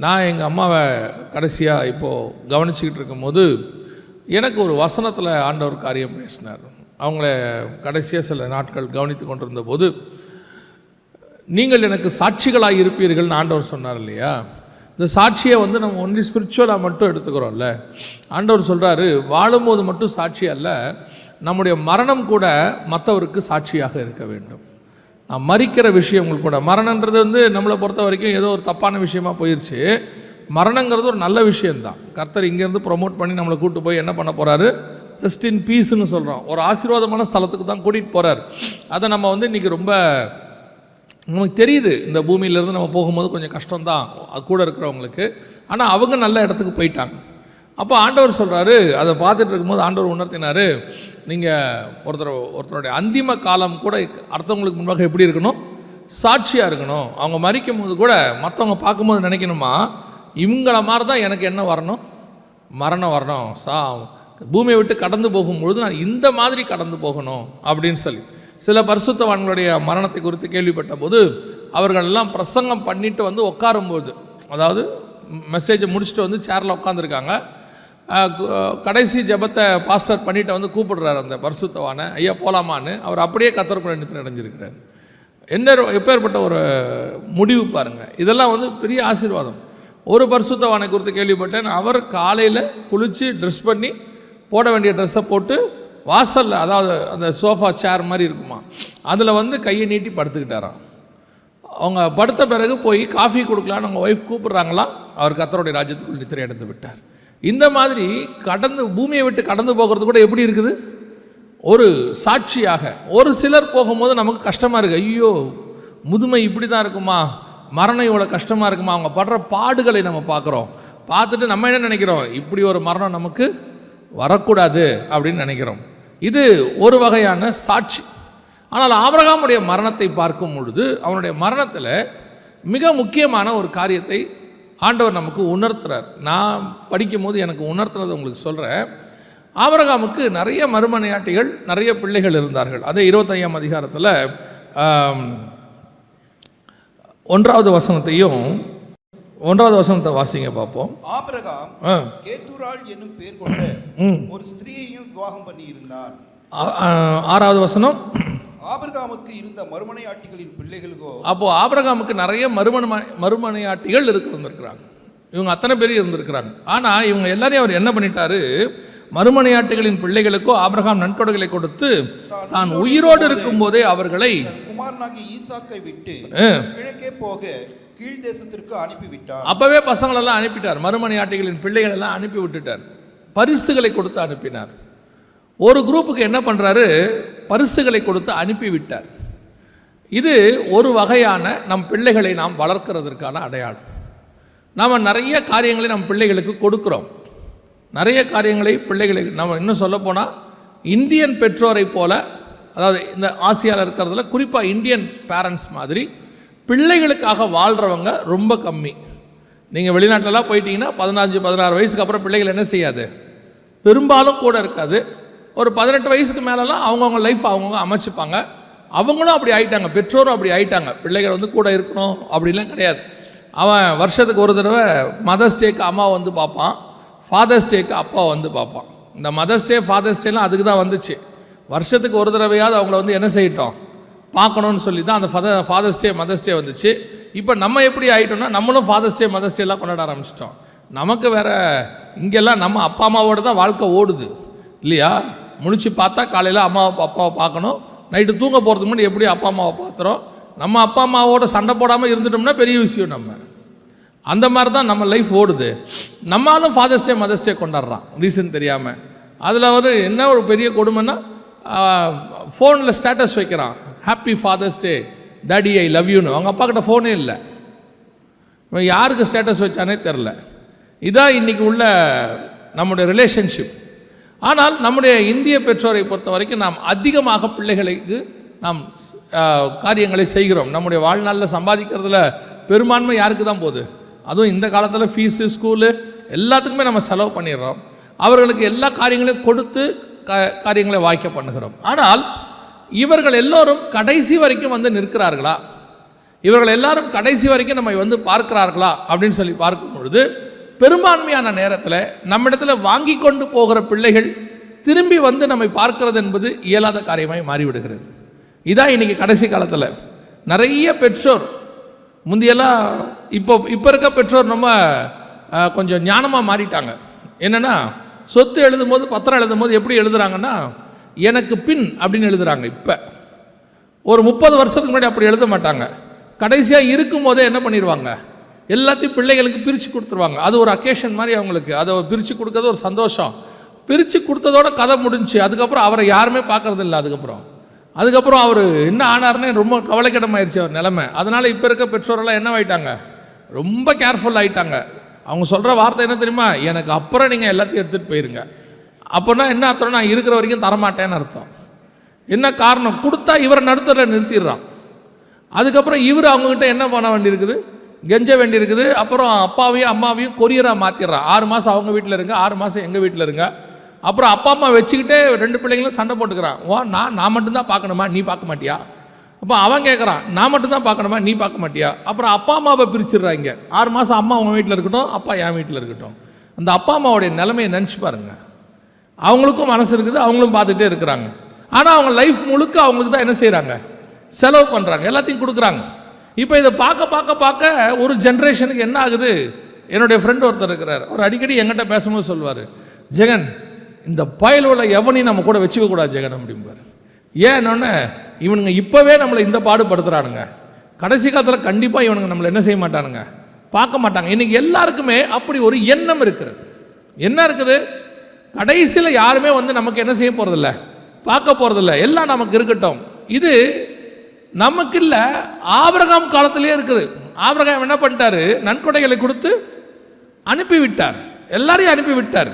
நான் எங்கள் அம்மாவை கடைசியாக இப்போது கவனிச்சிக்கிட்டு இருக்கும்போது எனக்கு ஒரு வசனத்தில் ஆண்டவர் காரியம் பேசினார். அவங்கள கடைசியாக சில நாட்கள் கவனித்து கொண்டிருந்த போது, நீங்கள் எனக்கு சாட்சிகளாக இருப்பீர்கள்னு ஆண்டவர் சொன்னார் இல்லையா? இந்த சாட்சியை நம்ம ஒன்லி ஸ்பிரிச்சுவலாக மட்டும் எடுத்துக்கிறோம்ல. ஆண்டவர் சொல்கிறாரு, வாழும்போது மட்டும் சாட்சி அல்ல, நம்முடைய மரணம் கூட மற்றவருக்கு சாட்சியாக இருக்க வேண்டும். நான் மறிக்கிற விஷயம் கூட, மரணன்றது நம்மளை பொறுத்த வரைக்கும் ஏதோ ஒரு தப்பான விஷயமா போயிடுச்சு. மரணங்கிறது ஒரு நல்ல விஷயந்தான். கர்த்தர் இங்கேருந்து ப்ரொமோட் பண்ணி நம்மளை கூப்பிட்டு போய் என்ன பண்ண போகிறாரு? ரெஸ்ட் இன் பீஸ்ன்னு சொல்கிறோம், ஒரு ஆசீர்வாதமான ஸ்தலத்துக்கு தான் கூட்டிகிட்டு போகிறார். அதை நம்ம இன்றைக்கி ரொம்ப நமக்கு தெரியுது. இந்த பூமியிலேருந்து நம்ம போகும்போது கொஞ்சம் கஷ்டம்தான் கூட இருக்கிறவங்களுக்கு, ஆனால் அவங்க நல்ல இடத்துக்கு போயிட்டாங்க. அப்போ ஆண்டவர் சொல்கிறாரு, அதை பார்த்துட்டு இருக்கும்போது ஆண்டவர் உணர்த்தினார், நீங்கள் ஒருத்தருடைய அந்திம காலம் கூட அடுத்தவங்களுக்கு முன்பாக எப்படி இருக்கணும்? சாட்சியாக இருக்கணும். அவங்க மறிக்கும் போது கூட மற்றவங்க பார்க்கும்போது நினைக்கணுமா, இவங்கள மாதிரி தான் எனக்கு என்ன வரணும்? மரணம் வரணும். பூமியை விட்டு கடந்து போகும்பொழுது நான் இந்த மாதிரி கடந்து போகணும் அப்படின்னு சொல்லி. சில பரிசுத்தவான்களுடைய மரணத்தை குறித்து கேள்விப்பட்ட போது அவர்கள் எல்லாம் பிரசங்கம் பண்ணிட்டு உட்காரும்போது, அதாவது மெசேஜை முடிச்சுட்டு சேரில் உட்காந்துருக்காங்க, கடைசி ஜெபத்தை பாஸ்டர் பண்ணிட்டு கூப்பிடுறாரு அந்த பரிசுத்தவானை, ஐயா போகலாமான்னு. அவர் அப்படியே கர்த்தருக்குள்ள நித்திரை அடைஞ்சிருக்கிறார். எப்பேற்பட்ட ஒரு முடிவு பாருங்கள். இதெல்லாம் பெரிய ஆசீர்வாதம். ஒரு பரிசுத்தவானை குறித்து கேள்விப்பட்டேன். அவர் காலையில் குளித்து ட்ரெஸ் பண்ணி போட வேண்டிய ட்ரெஸ்ஸை போட்டு வாசலில், அதாவது அந்த சோஃபா சேர் மாதிரி இருக்குமா, அதில் கையை நீட்டி படுத்துக்கிட்டாராம். அவங்க படுத்த பிறகு போய் காஃபி கொடுக்கலான்னு அவங்க ஒய்ஃப் கூப்பிட்றாங்களாம். அவர் கர்த்தருடைய ராஜ்யத்துக்குள் நித்திரை அடைந்து விட்டார். இந்த மாதிரி பூமியை விட்டு கடந்து போகிறது கூட எப்படி இருக்குது? ஒரு சாட்சியாக. ஒரு சிலர் போகும்போது நமக்கு கஷ்டமாக இருக்குது, ஐயோ முதுமை இப்படி தான் இருக்குமா, மரணம் இவ்வளோ கஷ்டமாக இருக்குமா, அவங்க படுற பாடுகளை நம்ம பார்க்குறோம். பார்த்துட்டு நம்ம என்ன நினைக்கிறோம்? இப்படி ஒரு மரணம் நமக்கு வரக்கூடாது அப்படின்னு நினைக்கிறோம். இது ஒரு வகையான சாட்சி. ஆனால் ஆபிரகாமுடைய மரணத்தை பார்க்கும் பொழுது அவனுடைய மரணத்தில் மிக முக்கியமான ஒரு காரியத்தை ஆண்டவர் நமக்கு உணர்த்துறார். நான் படிக்கும் போது எனக்கு உணர்த்துறதை உங்களுக்கு சொல்கிறேன். ஆபிரகாமுக்கு நிறைய மறுமனையாட்டிகள், நிறைய பிள்ளைகள் இருந்தார்கள். அதே 25ஆம் அதிகாரத்தில் 1வது வசனத்தை வாசிங்க பார்ப்போம். ஆபிரகாம் கேத்தூராள் என்னும் பேர் கொண்ட ஒரு ஸ்திரீயையும் விவாகம் பண்ணி இருந்தான். 6வது வசனம், ஆபிரகாமுக்கு இருந்த மறுமனையாட்டிகளின் பிள்ளைகளுக்கோ. அப்போ ஆபிரகாமுக்கு நிறைய மறுமனையாட்டிகள் இருந்திருக்கிறாங்க. இவங்க அத்தனை பேர் இருந்திருக்கிறாங்க. ஆனால் இவங்க எல்லாரையும் அவர் என்ன பண்ணிட்டாரு? மறுமனையாட்டிகளின் பிள்ளைகளுக்கோ ஆபிரகாம் நன்கொடைகளை கொடுத்து தான் உயிரோடு இருக்கும் போதே அவர்களை குமாரனாகிய ஈசாக்கை விட்டு கிழக்கே போக கீழ் தேசத்திற்கு அனுப்பிவிட்டார். அப்பவே பசங்களெல்லாம் அனுப்பிட்டார். மறுமனையாட்டிகளின் பிள்ளைகள் எல்லாம் அனுப்பி விட்டுட்டார். பரிசுகளை கொடுத்து அனுப்பினார். ஒரு குரூப்புக்கு என்ன பண்ணுறாரு? பரிசுகளை கொடுத்து அனுப்பிவிட்டார். இது ஒரு வகையான நம் பிள்ளைகளை நாம் வளர்க்கிறதுக்கான அடையாளம். நாம் நிறைய காரியங்களை நம் பிள்ளைகளுக்கு கொடுக்குறோம். நிறைய காரியங்களை நம்ம இன்னும் சொல்லப்போனால் இந்தியன் பெற்றோரை போல, அதாவது இந்த ஆசியாவில் இருக்கிறதுல குறிப்பாக இந்தியன் பேரண்ட்ஸ் மாதிரி பிள்ளைகளுக்காக வாழ்கிறவங்க ரொம்ப கம்மி. நீங்கள் வெளிநாட்டிலலாம் போயிட்டீங்கன்னா 15-16 வயசுக்கு அப்புறம் பிள்ளைகள் என்ன செய்யாது? பெரும்பாலும் கூட இருக்காது. ஒரு 18 வயசுக்கு மேலெலாம் அவங்கவுங்க லைஃப் அவங்கவுங்க அமைச்சிப்பாங்க. அவங்களும் அப்படி ஆயிட்டாங்க, பெற்றோரும் அப்படி ஆயிட்டாங்க. பிள்ளைகள் கூட இருக்கணும் அப்படிலாம் கிடையாது. அவன் வருஷத்துக்கு ஒரு தடவை மதர்ஸ் டேக்கு அம்மா பார்ப்பான், ஃபாதர்ஸ் டேக்கு அப்பா பார்ப்பான். இந்த மதர்ஸ் டே ஃபாதர்ஸ் டேலாம் அதுக்கு தான் வந்துச்சு. வருஷத்துக்கு ஒரு தடவையாவது அவங்கள என்ன செய்யட்டும், பார்க்கணுன்னு சொல்லி தான் அந்த ஃபாதர்ஸ் டே மதர்ஸ் டே வந்துச்சு. இப்போ நம்ம எப்படி ஆகிட்டோம்னா நம்மளும் ஃபாதர்ஸ் டே மதர்ஸ் டேலாம் கொண்டாட ஆரம்பிச்சிட்டோம். நமக்கு வேறு இங்கெல்லாம் நம்ம அப்பா அம்மாவோடு தான் வாழ்க்கை ஓடுது இல்லையா? முடிச்சு பார்த்தா காலையில் அப்பாவை பார்க்கணும், நைட்டு தூங்க போகிறதுக்கு முன்னாடி எப்படி அப்பா அம்மாவை பார்த்துறோம். நம்ம அப்பா அம்மாவோட சண்டை போடாமல் இருந்துட்டோம்னா பெரிய விஷயம். நம்ம அந்த மாதிரி தான் நம்ம லைஃப் ஓடுது. நம்மளும் ஃபாதர்ஸ் டே மதர்ஸ் டே கொண்டாடுறான் ரீசன் தெரியாமல். அதில் என்ன ஒரு பெரிய கொடுமைன்னா, ஃபோனில் ஸ்டேட்டஸ் வைக்கிறான், happy Father's Day daddy I love யூன்னு. அவங்க அப்பா கிட்ட ஃபோனே இல்லை, யாருக்கு ஸ்டேட்டஸ் வச்சானே தெரில. இதான் இன்றைக்கி உள்ள நம்முடைய ரிலேஷன்ஷிப். ஆனால் நம்முடைய இந்திய பெற்றோரை பொறுத்த வரைக்கும் நாம் அதிகமாக பிள்ளைகளுக்கு நாம் காரியங்களை செய்கிறோம். நம்முடைய வாழ்நாளில் சம்பாதிக்கிறதுல பெரும்பான்மை யாருக்கு தான் போகுது? அதுவும் இந்த காலத்தில் ஃபீஸு, ஸ்கூலு எல்லாத்துக்குமே நம்ம செலவு பண்ணிடுறோம். அவர்களுக்கு எல்லா காரியங்களையும் கொடுத்து காரியங்களை வாய்க்க பண்ணுகிறோம். ஆனால் இவர்கள் எல்லோரும் கடைசி வரைக்கும் நிற்கிறார்களா? இவர்கள் எல்லாரும் கடைசி வரைக்கும் நம்ம வந்து பார்க்கிறார்களா அப்படின்னு சொல்லி பார்க்கும் பொழுது பெரும்பான்மையான நேரத்தில் நம்மிடத்தில் வாங்கி கொண்டு போகிற பிள்ளைகள் திரும்பி வந்து நம்மை பார்க்கிறது என்பது இயலாத காரியமாய் மாறிவிடுகிறது. இதான் இன்னைக்கு கடைசி காலத்தில் நிறைய பெற்றோர், முந்தியெல்லாம் இப்போ இருக்க பெற்றோர் நம்ம கொஞ்சம் ஞானமாக மாறிட்டாங்க. என்னென்னா சொத்து எழுதும் போது, பத்திரம் எழுதும் போது எப்படி எழுதுறாங்கன்னா எனக்கு பின் அப்படின்னு எழுதுறாங்க. இப்போ ஒரு 30 வருஷத்துக்கு முன்னாடி அப்படி எழுத மாட்டாங்க. கடைசியாக இருக்கும் போதே என்ன பண்ணிடுவாங்க, எல்லாத்தையும் பிள்ளைகளுக்கு பிரித்து கொடுத்துருவாங்க. அது ஒரு அக்கேஷன் மாதிரி அவங்களுக்கு, அதை பிரித்து கொடுக்கறது ஒரு சந்தோஷம். பிரித்து கொடுத்ததோட கதை முடிஞ்சு. அதுக்கப்புறம் அவரை யாருமே பார்க்கறது இல்லை. அதுக்கப்புறம் அவர் என்ன ஆனார்னே ரொம்ப கவலைக்கிடமாயிருச்சு அவர் நிலைமை. அதனால் இப்போ இருக்க பெற்றோரெல்லாம் என்ன ஆகிட்டாங்க, ரொம்ப கேர்ஃபுல் ஆகிட்டாங்க. அவங்க சொல்கிற வார்த்தை என்ன தெரியுமா, எனக்கு அப்புறம் நீங்கள் எல்லாத்தையும் எடுத்துகிட்டு போயிருங்க. அப்போனா என்ன அர்த்தம், நான் இருக்கிற வரைக்கும் தரமாட்டேன்னு அர்த்தம். என்ன காரணம், கொடுத்தா இவரை நடுத்தரில் நிறுத்திடுறான். அதுக்கப்புறம் இவர் அவங்ககிட்ட என்ன பண்ண வேண்டியிருக்குது, கெஞ்ச வேண்டியிருக்குது. அப்புறம் அப்பாவையும் அம்மாவையும் கொரியராக மாற்றிடுறான். 6 மாதம் அவங்க வீட்டில் இருங்க, 6 மாதம் எங்கள் வீட்டில் இருங்க. அப்புறம் அப்பா அம்மா வச்சுக்கிட்டே 2 பிள்ளைங்களும் சண்டை போட்டுக்கிறான். நான் மட்டும்தான் பார்க்கணுமா, நீ பார்க்க மாட்டியா? அப்போ அவன் கேட்குறான், நான் மட்டும்தான் பார்க்கணுமா, நீ பார்க்க மாட்டியா? அப்புறம் அப்பா அம்மாவை பிரிச்சிடுறாங்க. 6 மாதம் அம்மா அவங்க வீட்டில் இருக்கட்டும், அப்பா என் வீட்டில் இருக்கட்டும். அந்த அப்பா அம்மாவுடைய நிலைமையை நினச்சி பாருங்க. அவங்களுக்கும் மனசு இருக்குது, அவங்களும் பார்த்துட்டே இருக்கிறாங்க. ஆனால் அவங்க லைஃப் முழுக்க அவங்களுக்கு தான் என்ன செய்கிறாங்க, செலவு பண்ணுறாங்க, எல்லாத்தையும் கொடுக்குறாங்க. இப்போ இதை பார்க்க ஒரு ஜென்ரேஷனுக்கு என்ன ஆகுது. என்னுடைய ஃப்ரெண்ட் ஒருத்தர் இருக்கிறார், அவர் அடிக்கடி எங்கிட்ட பேசும்போது சொல்வார், ஜெகன் இந்த பயலோட எவனையும் நம்ம கூட வச்சுக்க கூடாது ஜெகன் அப்படிம்பார். ஏன்னொன்னே இவனுங்க இப்போவே நம்மளை இந்த பாடுபடுத்துகிறானுங்க, கடைசி காலத்தில் கண்டிப்பாக இவனுங்க நம்மளை என்ன செய்ய மாட்டானுங்க, பார்க்க மாட்டாங்க. இன்றைக்கி எல்லாருக்குமே அப்படி ஒரு எண்ணம் இருக்கிறது. என்ன இருக்குது, கடைசியில் யாருமே வந்து நமக்கு என்ன செய்ய போகிறதில்ல, பார்க்க போகிறதில்ல, எல்லாம் நமக்கு இருக்கட்டும். இது நமக்கு இல்லை, ஆபிரகாம் காலத்திலே இருக்குது. ஆபிரகாம் என்ன பண்ணிட்டாரு, நன்கொடைகளை கொடுத்து அனுப்பிவிட்டார், எல்லாரையும் அனுப்பிவிட்டார்.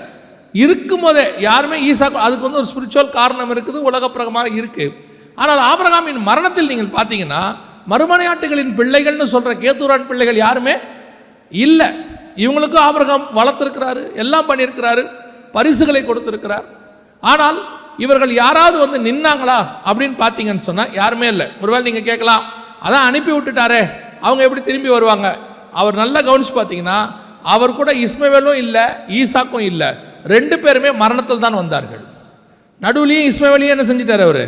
இருக்கும் போதே யாருமே ஈசாக்கு, அதுக்கு வந்து ஒரு ஸ்பிரிச்சுவல் காரணம் இருக்குது, உலக பிரகமாக இருக்குது. ஆனால் ஆபிரகாமின் மரணத்தில் நீங்கள் பார்த்தீங்கன்னா மறுமனையாட்டுகளின் பிள்ளைகள்னு சொல்கிற கேத்தூரான் பிள்ளைகள் யாருமே இல்லை. இவங்களுக்கும் ஆபிரகாம் வளர்த்துருக்கிறாரு, எல்லாம் பண்ணியிருக்கிறாரு, பரிசுகளை கொடுத்துருக்கிறார். ஆனால் இவர்கள் யாராவது வந்து நின்னாங்களா அப்படின்னு பார்த்தீங்கன்னு சொன்னால் யாருமே இல்லை. ஒருவேளை நீங்கள் கேட்கலாம், அதான் அனுப்பி விட்டுட்டாரே அவங்க எப்படி திரும்பி வருவாங்க. அவர் நல்லா கவனிச்சு பார்த்தீங்கன்னா அவர் கூட இஸ்மவேலும் இல்லை, ஈசாக்கும் இல்லை, 2 பேருமே மரணத்தில் தான் வந்தார்கள். நடுவுலையும் இஸ்மவேலையும் என்ன செஞ்சிட்டார், அவர்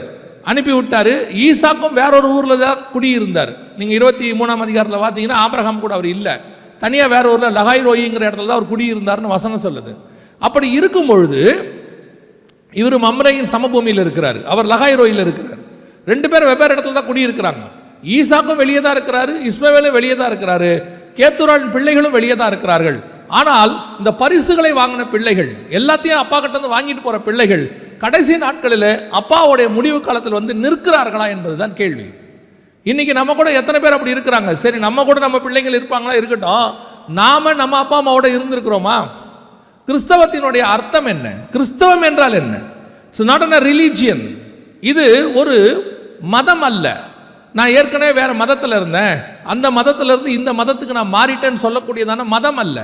அனுப்பி விட்டார். ஈசாக்கும் வேற ஒரு ஊரில் தான் குடியிருந்தார். நீங்கள் 23ஆம் அதிகாரத்தில் பார்த்தீங்கன்னா ஆபிரகாம் கூட அவர் இல்லை, தனியாக வேற ஊரில் லகாய் ரோயிங்கிற இடத்துல தான் அவர் குடியிருந்தார்னு வசனம் சொல்லுது. அப்படி இருக்கும் பொழுது இவர் மம்ரையின் சமபூமியில் இருக்கிறார், அவர் லகாய் ரோயில் இருக்கிறார். 2 பேரும் வெவ்வேறு இடத்துல தான் குடியிருக்கிறாங்க. ஈசாக்கும் வெளியே தான் இருக்கிறாரு, இஸ்மவேலும் வெளியே தான் இருக்கிறாரு, கேத்தூரான் பிள்ளைகளும் வெளியே தான் இருக்கிறார்கள். ஆனால் இந்த பரிசுகளை வாங்கின பிள்ளைகள், எல்லாத்தையும் அப்பா கிட்ட இருந்து வாங்கிட்டு போற பிள்ளைகள் கடைசி நாட்களில் அப்பாவுடைய முடிவு காலத்தில் வந்து நிற்கிறார்களா என்பதுதான் கேள்வி. இன்னைக்கு நம்ம கூட எத்தனை பேர் அப்படி இருக்கிறாங்க. சரி, நம்ம கூட நம்ம பிள்ளைகள் இருப்பாங்களா, இருக்கட்டும், நாம நம்ம அப்பா அம்மாவோட இருந்திருக்கிறோமா? கிறிஸ்தவத்தினுடைய அர்த்தம் என்ன? கிறிஸ்தவம் என்றால் என்ன? It's not a religion. இது ஒரு மதம் அல்ல. நான் ஏற்கனவே வேற மதத்தில் இருந்தேன், அந்த மதத்தில் இருந்து இந்த மதத்துக்கு நான் மாறிட்டேன்னு சொல்லக்கூடியதான மதம் அல்ல.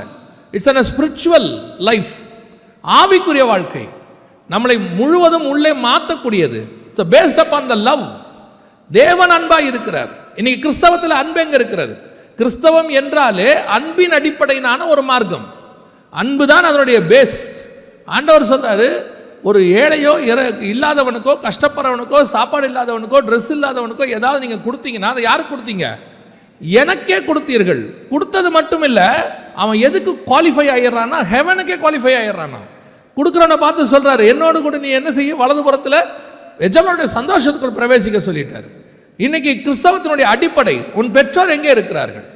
இட்ஸ் அ ஸ்பிரிச்சுவல் லைஃப், ஆவிக்குரிய வாழ்க்கை, நம்மளை முழுவதும் உள்ளே மாற்றக்கூடியது. It's based upon the love. தேவன் அன்பாய் இருக்கிறார். இன்னைக்கு கிறிஸ்தவத்தில் அன்பு எங்க இருக்கிறது? கிறிஸ்தவம் என்றாலே அன்பின் அடிப்படையிலான ஒரு மார்க்கம். அன்பு தான் அதனுடைய பேஸ். ஆண்டவர் சொல்றாரு, ஒரு ஏழையோ இல்லாதவனுக்கோ, கஷ்டப்படுறவனுக்கோ, சாப்பாடு இல்லாதவனுக்கோ, ட்ரெஸ் இல்லாதவனுக்கோ ஏதாவது நீங்கள் கொடுத்தீங்கன்னா அதை யாருக்கு கொடுத்தீங்க? எனக்கே கொடுத்தீர்கள். கொடுத்தது மட்டும் இல்லை, அவன் எதுக்கு குவாலிஃபை ஆயிடுறான்னா ஹெவனுக்கே குவாலிஃபை ஆயிடுறானா. கொடுக்குறவனை பார்த்து சொல்றாரு, என்னோடு கூட நீ என்ன செய்ய, வலதுபுறத்தில் எஜமானுடைய சந்தோஷத்துக்குள் பிரவேசிக்க சொல்லிட்டாரு. இன்னைக்கு கிறிஸ்தவத்தினுடைய அடிப்படை, உன் பெற்றோர் எங்கே இருக்கிறார்கள்?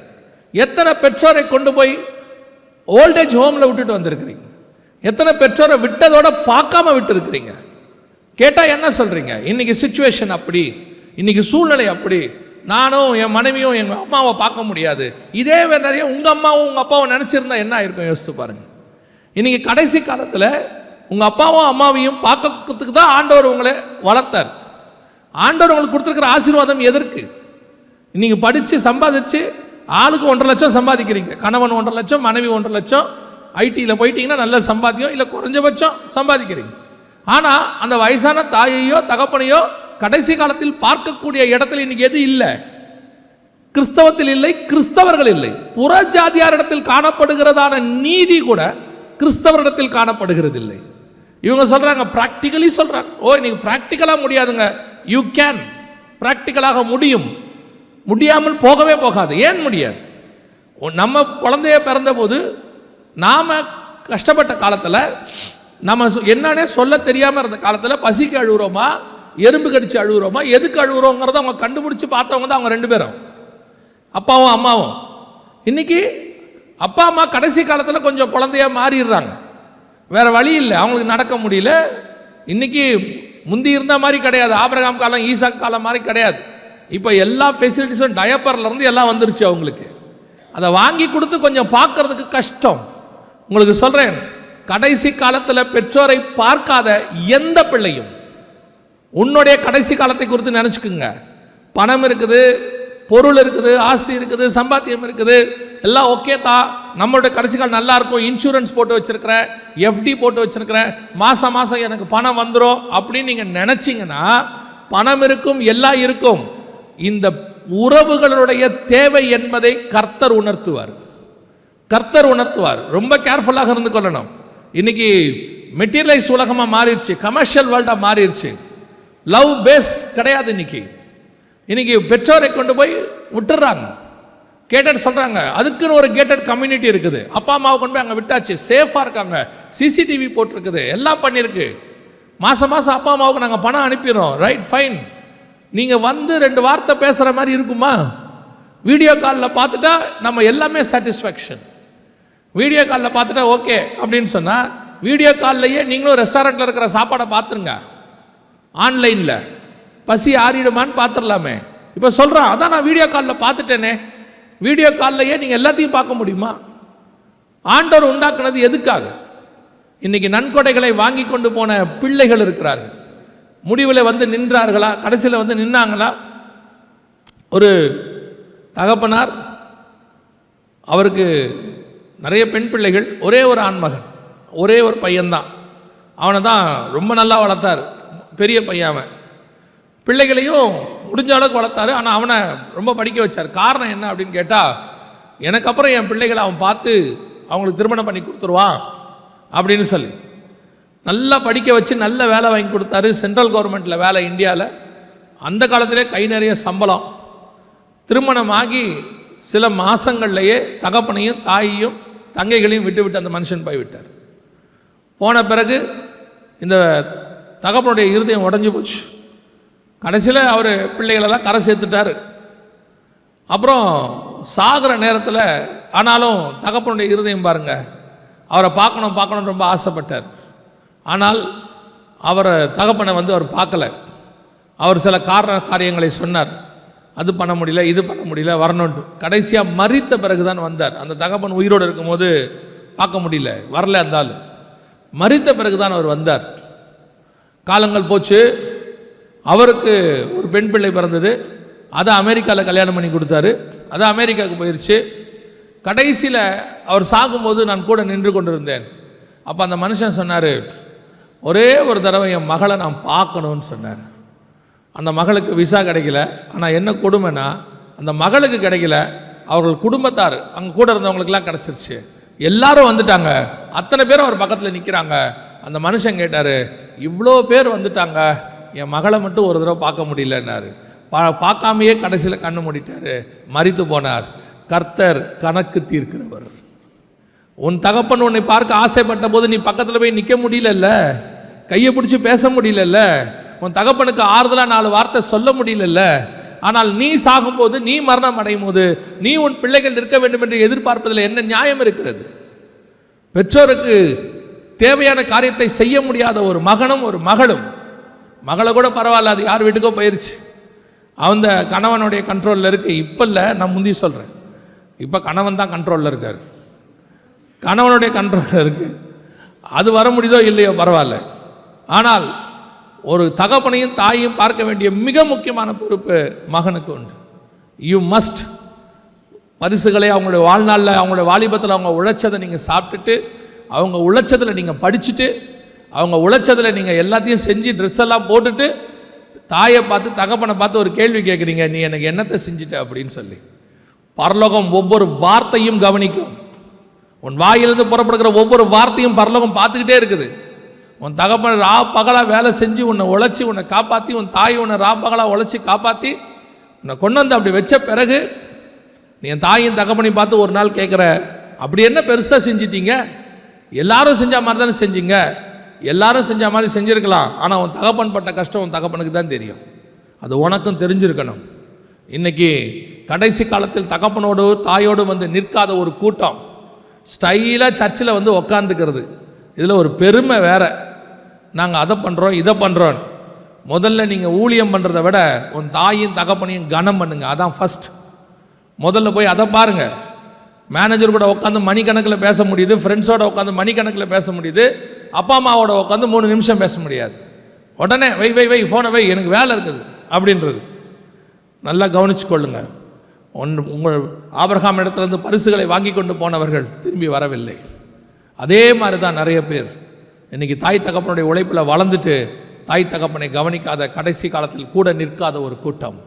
எத்தனை பெற்றோரை கொண்டு போய் ஓல்டேஜ் ஹோமில் விட்டுட்டு வந்திருக்கிறீங்க? எத்தனை பெற்றோரை விட்டதோட பார்க்காம விட்டு இருக்கிறீங்க? கேட்டால் என்ன சொல்றீங்க? இன்னைக்கு சிச்சுவேஷன் அப்படி, இன்னைக்கு சூழ்நிலை அப்படி, நானும் என் மனைவியும் எங்கள் அம்மாவை பார்க்க முடியாது. இதே நிறைய உங்கள் அம்மாவும் உங்கள் அப்பாவும் நினச்சிருந்தா என்ன ஆயிருக்கும் யோசித்து பாருங்க. இன்னைக்கு கடைசி காலத்தில் உங்கள் அப்பாவும் அம்மாவையும் பார்க்கறதுக்கு தான் ஆண்டவர் உங்களை வளர்த்தார். ஆண்டவர் உங்களுக்கு கொடுத்துருக்கிற ஆசீர்வாதம் எதற்கு? நீங்கள் படித்து சம்பாதிச்சு ஆளுக்கு 1.5 லட்சம் சம்பாதிக்கிறீங்க, கணவன் 1.5 லட்சம், மனைவி 1.5 லட்சம், ஐடியில் போயிட்டீங்கன்னா நல்ல சம்பாத்தியம், இல்லை குறைஞ்சபட்சம் சம்பாதிக்கிறீங்க. ஆனால் அந்த வயசான தாயையோ தகப்பனையோ கடைசி காலத்தில் பார்க்கக்கூடிய இடத்துல இன்னைக்கு எது இல்லை? கிறிஸ்தவத்தில் இல்லை, கிறிஸ்தவர்கள் இல்லை. புற ஜாதியாரிடத்தில் காணப்படுகிறதான நீதி கூட கிறிஸ்தவரிடத்தில் காணப்படுகிறது இல்லை. இவங்க சொல்றாங்க, பிராக்டிகலி சொல்றாங்க. இன்னைக்கு பிராக்டிக்கலா முடியாதுங்க. யூ கேன், பிராக்டிக்கலாக முடியும், முடியாமல் போகவே போகாது. ஏன் முடியாது? நம்ம குழந்தைய பிறந்த போது நாம கஷ்டப்பட்ட காலத்தில், நம்ம என்னன்னே சொல்ல தெரியாமல் இருந்த காலத்தில் பசிக்கு அழுகுறோமா, எறும்பு கடிச்சு அழுகுறோமா, எதுக்கு அழுகுறோங்கிறத அவங்க கண்டுபிடிச்சு பார்த்தவங்க தான் அவங்க 2 பேரும், அப்பாவும் அம்மாவும். இன்னைக்கு அப்பா அம்மா கடைசி காலத்தில் கொஞ்சம் குழந்தையா மாறிடுறாங்க, வேற வழி இல்லை, அவங்களுக்கு நடக்க முடியல. இன்னைக்கு முந்தி இருந்த மாதிரி கிடையாது, ஆபிரகாம் காலம் ஈசாக் காலம் மாதிரி கிடையாது. இப்போ எல்லா ஃபெசிலிட்டிஸும் டயப்பர்லேருந்து எல்லாம் வந்துருச்சு அவங்களுக்கு. அதை வாங்கி கொடுத்து கொஞ்சம் பார்க்கறதுக்கு கஷ்டம். உங்களுக்கு சொல்கிறேன், கடைசி காலத்தில் பெற்றோரை பார்க்காத எந்த பிள்ளையும் உன்னுடைய கடைசி காலத்தை குறித்து நினச்சிக்குங்க. பணம் இருக்குது, பொருள் இருக்குது, ஆஸ்தி இருக்குது, சம்பாத்தியம் இருக்குது, எல்லாம் ஓகே தான். நம்மளுடைய கடைசி காலம் நல்லா இருக்கும், இன்சூரன்ஸ் போட்டு வச்சிருக்கிறேன், எஃப்டி போட்டு வச்சிருக்கிறேன், மாதம் மாதம் எனக்கு பணம் வந்துடும் அப்படின்னு நீங்கள் நினச்சிங்கன்னா பணம் இருக்கும், எல்லாம் இருக்கும். இந்த உறவுகளுடைய தேவை என்பதை கர்த்தர் உணர்த்துவார். கர்த்தர் உணர்த்துவார். ரொம்ப கேர்ஃபுல்லாக இருந்து கொள்ளணும். இன்னைக்கு மெட்டீரியலைஸ் உலகமாக மாறிடுச்சு, கமர்ஷியல் வேர்ல்டாக மாறிடுச்சு. லவ் பேஸ் கிடையாது. இன்னைக்கு பெற்றோரை கொண்டு போய் விட்டுறாங்க, கேட்டட் சொல்றாங்க. அதுக்குன்னு ஒரு கேட்டட் கம்யூனிட்டி இருக்குது. அப்பா அம்மாவை கொண்டு போய் அங்கே விட்டாச்சு, சேஃபாக இருக்காங்க, சிசிடிவி போட்டிருக்குது, எல்லாம் பண்ணியிருக்கு. மாதம் மாதம் அப்பா அம்மாவுக்கு நாங்கள் பணம் அனுப்பிடுறோம், ரைட் ஃபைன். நீங்கள் வந்து 2 வார்த்தை பேசுகிற மாதிரி இருக்குமா? வீடியோ காலில் பார்த்துட்டா நம்ம எல்லாமே சாட்டிஸ்ஃபேக்ஷன். வீடியோ காலில் பார்த்துட்டா ஓகே அப்படின்னு சொன்னால், வீடியோ கால்லையே நீங்களும் ரெஸ்டாரண்ட்டில் இருக்கிற சாப்பாடை பார்த்துருங்க. ஆன்லைனில் பசி ஆறிடுமான்னு பார்த்துடலாமே. இப்போ சொல்கிறான், அதான் நான் வீடியோ காலில் பார்த்துட்டேனே. வீடியோ கால்லையே நீங்கள் எல்லாத்தையும் பார்க்க முடியுமா? ஆண்டவர் உண்டாக்குனது எதுக்காக? இன்னைக்கு நன்கொடைகளை வாங்கி கொண்டு போன பிள்ளைகள் இருக்கிறார்கள். முடிவில் வந்து நின்றார்களா? கடைசியில் வந்து நின்னாங்களா? ஒரு தகப்பனார், அவருக்கு நிறைய பெண் பிள்ளைகள், ஒரே ஒரு ஆண்மகன், ஒரே ஒரு பையன்தான். அவனை தான் ரொம்ப நல்லா வளர்த்தார், பெரிய பையன். அவன் பிள்ளைகளையும் முடிஞ்ச அளவுக்கு வளர்த்தாரு. ஆனால் அவனை ரொம்ப படிக்க வச்சார். காரணம் என்ன அப்படின்னு கேட்டால், எனக்கு அப்புறம் என் பிள்ளைகளை அவன் பார்த்து அவங்களுக்கு திருமணம் பண்ணி கொடுத்துருவான் அப்படின்னு சொல்லி நல்லா படிக்க வச்சு நல்ல வேலை வாங்கி கொடுத்தாரு. சென்ட்ரல் கவர்மெண்ட்டில் வேலை இந்தியாவில். அந்த காலத்திலே கை நிறைய சம்பளம். திருமணமாகி சில மாதங்கள்லையே தகப்பனையும் தாயையும் தங்கைகளையும் விட்டு அந்த மனுஷன் போய்விட்டார். போன பிறகு இந்த தகப்பனுடைய இருதயம் உடஞ்சி போச்சு. கடைசியில் அவர் பிள்ளைகளெல்லாம் கரை சேர்த்துட்டார். அப்புறம் சாகிற நேரத்தில், ஆனாலும் தகப்பனுடைய இருதயம் பாருங்க, அவரை பார்க்கணும் ரொம்ப ஆசைப்பட்டார். ஆனால் அவரை தகப்பனை வந்து அவர் பார்க்கல. அவர் சில காரியங்களை சொன்னார், அது பண்ண முடியல, இது பண்ண முடியல, வரணுன்ட்டு. கடைசியாக மரித்த பிறகு தான் வந்தார். அந்த தகப்பன் உயிரோடு இருக்கும்போது பார்க்க முடியல, வரல. இருந்தாலும் மரித்த பிறகு தான் அவர் வந்தார். காலங்கள் போச்சு. அவருக்கு ஒரு பெண் பிள்ளை பிறந்தது. அதை அமெரிக்காவில் கல்யாணம் பண்ணி கொடுத்தாரு. அது அமெரிக்காவுக்கு போயிடுச்சு. கடைசியில் அவர் சாகும்போது நான் கூட நின்று கொண்டிருந்தேன். அப்போ அந்த மனுஷன் சொன்னார், ஒரே ஒரு தடவை என் மகளை நான் பார்க்கணும்னு சொன்னார். அந்த மகளுக்கு விசா கிடைக்கல. ஆனால் என்ன கொடுமைன்னா, அந்த மகளுக்கு கிடைக்கல, அவர்கள் குடும்பத்தார் அங்கே கூட இருந்தவங்களுக்கெல்லாம் கிடச்சிருச்சு. எல்லாரும் வந்துட்டாங்க, அத்தனை பேரும் அவர் பக்கத்தில் நிற்கிறாங்க. அந்த மனுஷன் கேட்டார், இவ்வளோ பேர் வந்துட்டாங்க, என் மகளை மட்டும் ஒரு தடவை பார்க்க முடியலன்னாரு. பார்க்காமையே கடைசியில் கண்ணு மூடிட்டார், மரித்து போனார். கர்த்தர் கணக்கு தீர்க்கிறவர். உன் தகப்பன் உன்னை பார்க்க ஆசைப்பட்ட போது நீ பக்கத்தில் போய் நிற்க முடியலல்ல, கையை பிடிச்சி பேச முடியலல்ல, உன் தகப்பனுக்கு ஆறுதலாக 4 வார்த்தை சொல்ல முடியலல்ல. ஆனால் நீ சாகும்போது, நீ மரணம் அடையும் போது, நீ உன் பிள்ளைகள் இருக்க வேண்டும் என்று எதிர்பார்ப்பதில் என்ன நியாயம் இருக்கிறது? பெற்றோருக்கு தேவையான காரியத்தை செய்ய முடியாத ஒரு மகனும் ஒரு மகளும், மகளை கூட பரவாயில்ல, அது யார் வீட்டுக்கோ போயிடுச்சு, அந்த கணவனுடைய கண்ட்ரோலில் இருக்கு. இப்போ இல்லை, நான் முந்தி சொல்கிறேன், இப்போ கணவன் தான் கண்ட்ரோலில் இருக்கார். கணவனுடைய கண்ட்ரோலில் இருக்குது. அது வர முடியுதோ இல்லையோ பரவாயில்ல. ஆனால் ஒரு தகப்பனையும் தாயையும் பார்க்க வேண்டிய மிக முக்கியமான பொறுப்பு மகனுக்கு உண்டு. You must. பரிசுகளை அவங்களுடைய வாழ்நாளில், அவங்களுடைய வாலிபத்தில் அவங்க உழைச்சதை நீங்கள் சாப்பிட்டுட்டு, அவங்க உழைச்சதில் நீங்கள் படிச்சுட்டு, அவங்க உழைச்சதில் நீங்கள் எல்லாத்தையும் செஞ்சு ட்ரெஸ் எல்லாம் போட்டுட்டு, தாயை பார்த்து தகப்பனை பார்த்து ஒரு கேள்வி கேட்குறீங்க, நீ எனக்கு என்னத்தை செஞ்சுட்ட அப்படின்னு சொல்லி. பரலோகம் ஒவ்வொரு வார்த்தையும் கவனிக்கும். உன் வாயிலிருந்து புறப்படுகிற ஒவ்வொரு வார்த்தையும் பரலோகம் பார்த்துக்கிட்டே இருக்குது. உன் தகப்பன் ரா பகலாக வேலை செஞ்சு உன்னை உழைச்சி உன்னை காப்பாற்றி, உன் தாய் உன்னை ரா பகலாக உழைச்சி காப்பாற்றி உன்னை கொண்டு வந்து அப்படி வச்ச பிறகு நீ என் தாயின் தகப்பனையும் பார்த்து ஒரு நாள் கேட்குற, அப்படி என்ன பெருசாக செஞ்சிட்டீங்க? எல்லாரும் செஞ்ச மாதிரி தானே செஞ்சீங்க, எல்லாரும் செஞ்ச மாதிரி செஞ்சுருக்கலாம், ஆனால் உன் தகப்பன் பட்ட கஷ்டம் உன் தகப்பனுக்கு தான் தெரியும். அது உனக்கும் தெரிஞ்சிருக்கணும். இன்றைக்கி கடைசி காலத்தில் தகப்பனோடு தாயோடு வந்து நிற்காத ஒரு கூட்டம் ஸ்டைலாக சர்ச்சில் வந்து உக்காந்துக்கிறது. இதில் ஒரு பெருமை வேறு, நாங்கள் அதை பண்ணுறோம் இதை பண்ணுறோன்னு. முதல்ல நீங்கள் ஊழியம் பண்ணுறதை விட உன் தாயின் தகப்பனையும் கனம் பண்ணுங்க. அதான் ஃபஸ்ட். முதல்ல போய் அதை பாருங்கள். மேனேஜர் கூட உட்காந்து மணிக்கணக்கில் பேச முடியுது, ஃப்ரெண்ட்ஸோட உட்காந்து மணிக்கணக்கில் பேச முடியுது, அப்பா அம்மாவோட உட்காந்து 3 நிமிஷம் பேச முடியாது. உடனே வை வை வை ஃபோனை வை, எனக்கு வேலை இருக்குது அப்படின்றது. நல்லா கவனிச்சு கொள்ளுங்க. உங்கள் ஆபிரகாம் இடத்துலேருந்து பரிசுகளை வாங்கி கொண்டு போனவர்கள் திரும்பி வரவில்லை. அதே மாதிரி தான் நிறைய பேர் இன்றைக்கி தாய் தகப்பனுடைய உழைப்பில் வளர்ந்துட்டு தாய் தகப்பனை கவனிக்காத, கடைசி காலத்தில் கூட நிற்காத ஒரு கூட்டம்.